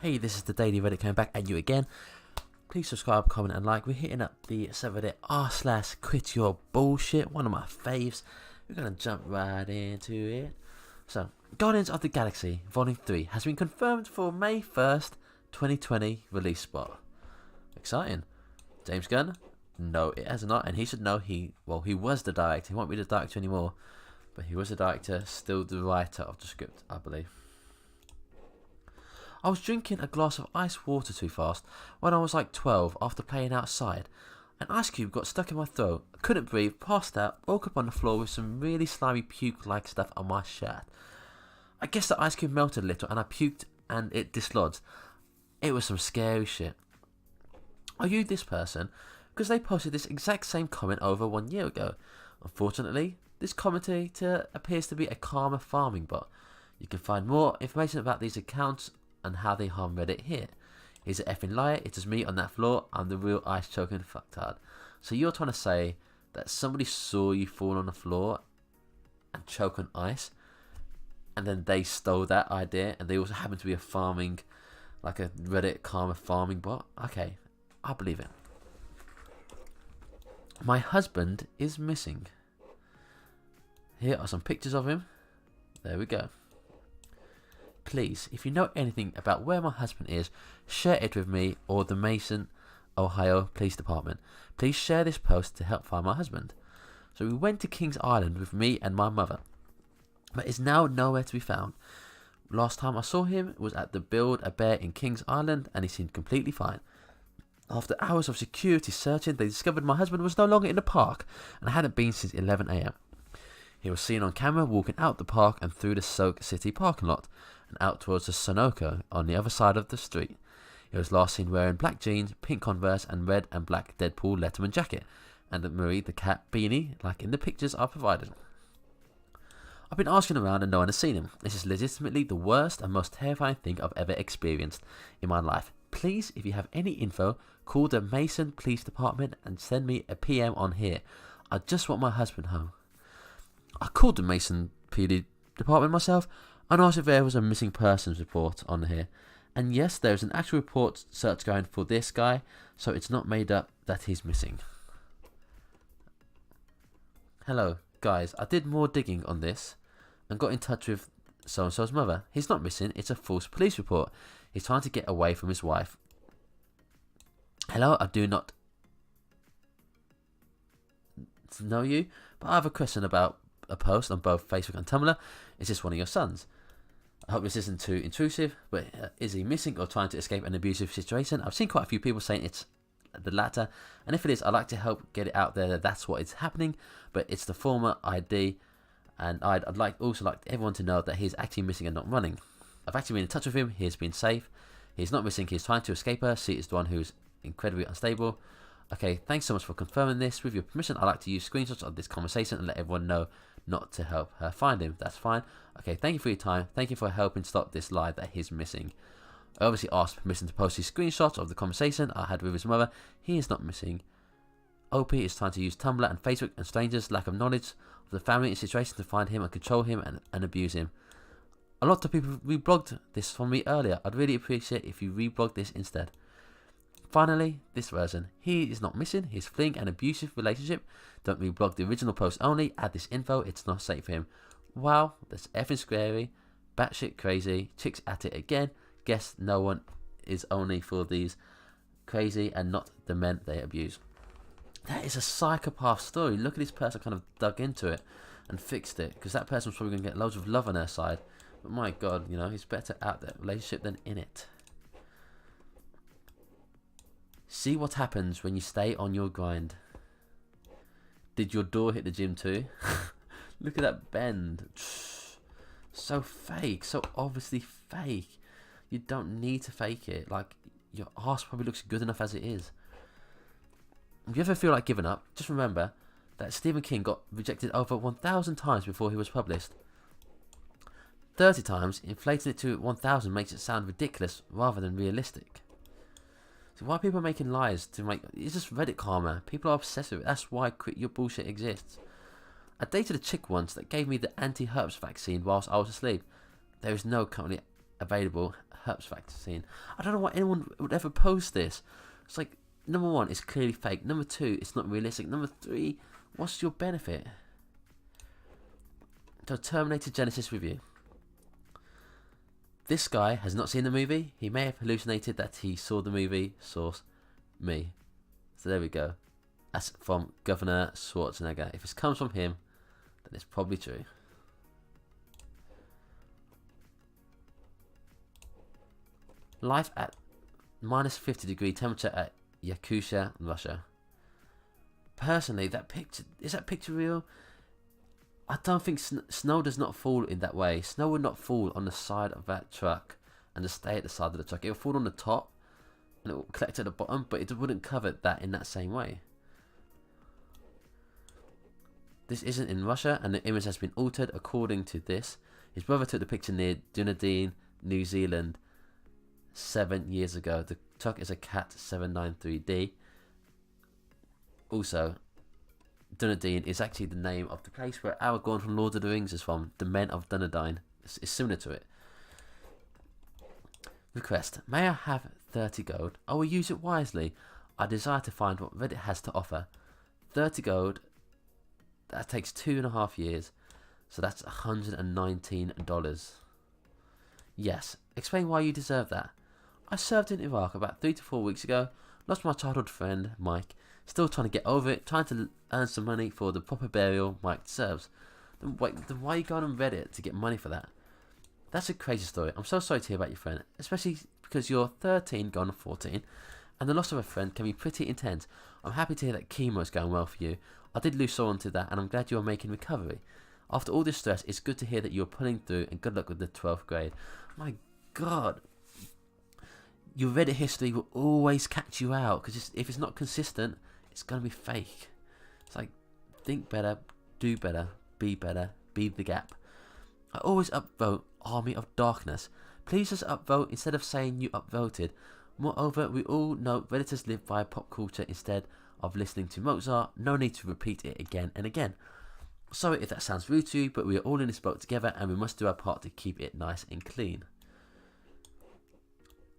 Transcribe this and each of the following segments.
Hey, this is the Daily Reddit coming back at you again. Please subscribe, comment and like. We're hitting up the subreddit r/quityourbullshit, one of my faves. We're going to jump right into it. So, Guardians of the Galaxy Volume 3 has been confirmed for May 1st, 2020 release spot. Exciting. James Gunn? No, it has not, and he should know. He was the director. He won't be the director anymore, but he was the director, still the writer of the script, I believe. I was drinking a glass of ice water too fast when I was like 12 after playing outside. An ice cube got stuck in my throat. I couldn't breathe, passed out, woke up on the floor with some really slimy puke-like stuff on my shirt. I guess the ice cube melted a little and I puked and it dislodged. It was some scary shit. Are you this person? Because they posted this exact same comment over 1 year ago. Unfortunately, this commentator appears to be a karma farming bot. You can find more information about these accounts and how they harm Reddit here. He's an effing liar. It is me on that floor. I'm the real ice choking fucktard. So you're trying to say that somebody saw you fall on the floor and choke on ice, and then they stole that idea, and they also happen to be a farming, like a Reddit karma farming bot? Okay, I believe it. My husband is missing. Here are some pictures of him. There we go. Please, if you know anything about where my husband is, share it with me or the Mason, Ohio Police Department. Please share this post to help find my husband. So we went to Kings Island with me and my mother, but is now nowhere to be found. Last time I saw him was at the Build-A-Bear in Kings Island and he seemed completely fine. After hours of security searching, they discovered my husband was no longer in the park and hadn't been since 11 AM. He was seen on camera walking out the park and through the Soak City parking lot and out towards the Sunoco on the other side of the street. He was last seen wearing black jeans, pink Converse and red and black Deadpool Letterman jacket and a Marie the Cat beanie like in the pictures I provided. I've been asking around and no one has seen him. This is legitimately the worst and most terrifying thing I've ever experienced in my life. Please, if you have any info, call the Mason Police Department and send me a PM on here. I just want my husband home. I called the Mason PD Department myself and asked if there was a missing persons report on here. And yes, there is an actual report search going for this guy, so it's not made up that he's missing. Hello, guys. I did more digging on this and got in touch with so-and-so's mother. He's not missing. It's a false police report. He's trying to get away from his wife. Hello, I do not know you, but I have a question about a post on both Facebook and Tumblr. Is this one of your sons? I hope this isn't too intrusive, but is he missing or trying to escape an abusive situation? I've seen quite a few people saying it's the latter, and if it is, I'd like to help get it out there that that's what is happening, but it's the former ID, and I'd also like everyone to know that he's actually missing and not running. I've actually been in touch with him. He's been safe. He's not missing. He's trying to escape her. She is the one who's incredibly unstable. Okay, thanks so much for confirming this. With your permission, I'd like to use screenshots of this conversation and let everyone know not to help her find him. That's fine. Okay, thank you for your time. Thank you for helping stop this lie that he's missing. I obviously asked permission to post these screenshots of the conversation I had with his mother. He is not missing. OP is trying to use Tumblr and Facebook and strangers' lack of knowledge of the family and situation to find him and control him and abuse him. A lot of people reblogged this from me earlier. I'd really appreciate if you reblog this instead. Finally, this version. He is not missing. He's fleeing an abusive relationship. Don't reblog the original post only. Add this info. It's not safe for him. Wow, that's effing scary. Batshit crazy. Chicks at it again. Guess no one is only for these crazy and not the men they abuse. That is a psychopath story. Look at this person kind of dug into it and fixed it, because that person was probably going to get loads of love on their side. But my God, you know, he's better out that relationship than in it. See what happens when you stay on your grind. Did your door hit the gym too? Look at that bend. So fake, so obviously fake. You don't need to fake it. Like, your arse probably looks good enough as it is. If you ever feel like giving up, just remember that Stephen King got rejected over 1,000 times before he was published. 30 times, inflating it to 1,000 makes it sound ridiculous rather than realistic. So why are people making lies to make... It's just Reddit karma. People are obsessed with it. That's why Quit Your Bullshit exists. I dated a chick once that gave me the anti-herpes vaccine whilst I was asleep. There is no currently available herpes vaccine. I don't know why anyone would ever post this. It's like, number one, it's clearly fake. Number two, it's not realistic. Number three, what's your benefit? So Terminator Genesis review. This guy has not seen the movie. He may have hallucinated that he saw the movie. Source, me. So there we go. That's from Governor Schwarzenegger. If it comes from him, then it's probably true. Life at minus 50-degree temperature at Yakutia, Russia. Personally, that picture, is that picture real? I don't think snow does not fall in that way. Snow would not fall on the side of that truck and just stay at the side of the truck. It would fall on the top and it will collect at the bottom, but it wouldn't cover that in that same way. This isn't in Russia, and the image has been altered according to this. His brother took the picture near Dunedin, New Zealand, 7 years ago. The truck is a Cat 793D. Also, Dunedin is actually the name of the place where Aragorn from Lord of the Rings is from. The Men of Dunedin. It's similar to it. Request. May I have 30 gold? I will use it wisely. I desire to find what Reddit has to offer. 30 gold. That takes 2.5 years. So that's $119. Yes. Explain why you deserve that. I served in Iraq about 3 to 4 weeks ago. Lost my childhood friend, Mike. Still trying to get over it. Trying to earn some money for the proper burial Mike deserves. Then why are you going on Reddit to get money for that? That's a crazy story. I'm so sorry to hear about your friend. Especially because you're 13 going on 14. And the loss of a friend can be pretty intense. I'm happy to hear that chemo is going well for you. I did lose someone to that, and I'm glad you are making recovery. After all this stress, it's good to hear that you're pulling through, and good luck with the 12th grade. My God. Your Reddit history will always catch you out, because if it's not consistent, it's going to be fake. It's like, think better, do better, be the gap. I always upvote Army of Darkness. Please just upvote instead of saying you upvoted. Moreover, we all know Redditors live by pop culture instead of listening to Mozart. No need to repeat it again and again. Sorry if that sounds rude to you, but we are all in this boat together and we must do our part to keep it nice and clean.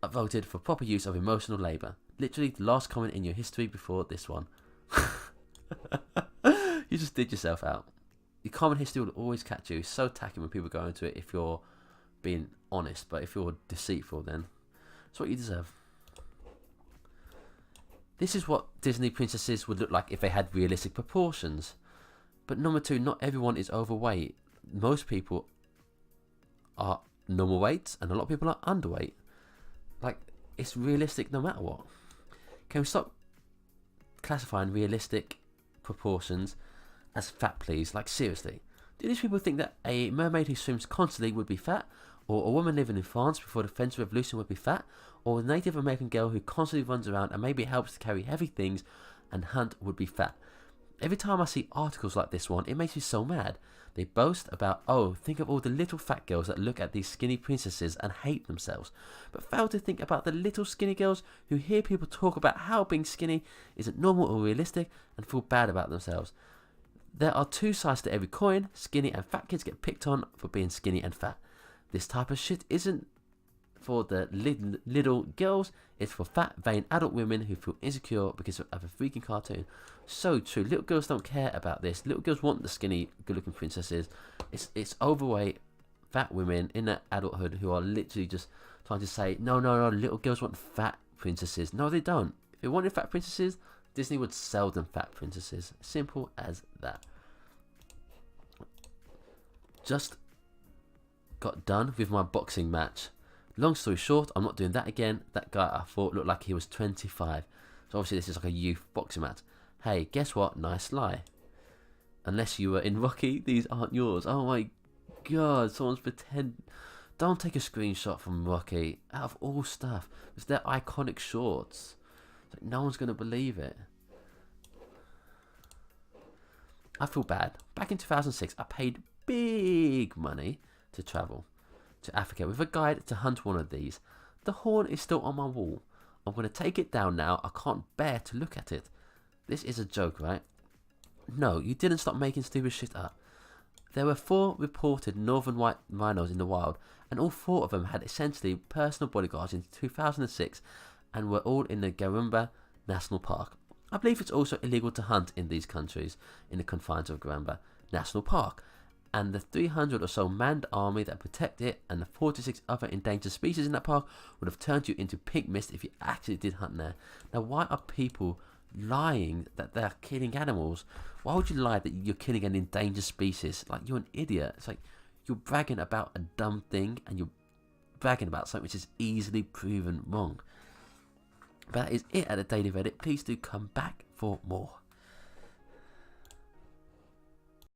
Upvoted for proper use of emotional labour. Literally the last comment in your history before this one. You just did yourself out. Your comment history will always catch you. It's so tacky when people go into it if you're being honest, but if you're deceitful, then it's what you deserve. This is what Disney princesses would look like if they had realistic proportions. But number two, not everyone is overweight. Most people are normal weight and a lot of people are underweight. Like, it's realistic no matter what. Can we stop classifying realistic proportions as fat, please? Like, seriously. Do these people think that a mermaid who swims constantly would be fat? Or a woman living in France before the French Revolution would be fat? Or a Native American girl who constantly runs around and maybe helps to carry heavy things and hunt would be fat? Every time I see articles like this one, it makes me so mad. They boast about, oh, think of all the little fat girls that look at these skinny princesses and hate themselves, but fail to think about the little skinny girls who hear people talk about how being skinny isn't normal or realistic and feel bad about themselves. There are two sides to every coin. Skinny and fat kids get picked on for being skinny and fat. This type of shit isn't for the little girls, it's for fat, vain adult women who feel insecure because of a freaking cartoon. So true. Little girls don't care about this. Little girls want the skinny, good-looking princesses. It's overweight, fat women in their adulthood who are literally just trying to say, no, little girls want fat princesses. No, they don't. If they wanted fat princesses, Disney would sell them fat princesses. Simple as that. Just got done with my boxing match. Long story short, I'm not doing that again. That guy I thought looked like he was 25. So obviously this is like a youth boxing match. Hey, guess what? Nice lie. Unless you were in Rocky, these aren't yours. Oh my God, someone's pretend. Don't take a screenshot from Rocky. Out of all stuff. It's their iconic shorts. It's like no one's going to believe it. I feel bad. Back in 2006, I paid big money to travel to Africa with a guide to hunt one of these. The horn is still on my wall. I'm going to take it down now. I can't bear to look at it. This is a joke, right? No, you didn't stop making stupid shit up. There were 4 reported northern white rhinos in the wild, and all 4 of them had essentially personal bodyguards in 2006 and were all in the Garumba National Park. I believe it's also illegal to hunt in these countries in the confines of Garumba National Park, and the 300 or so manned army that protect it and the 46 other endangered species in that park would have turned you into pink mist if you actually did hunt there. Now, why are people lying that they're killing animals? Why would you lie that you're killing an endangered species? Like, you're an idiot. It's like you're bragging about a dumb thing and you're bragging about something which is easily proven wrong. But that is it at the Daily Reddit. Please do come back for more.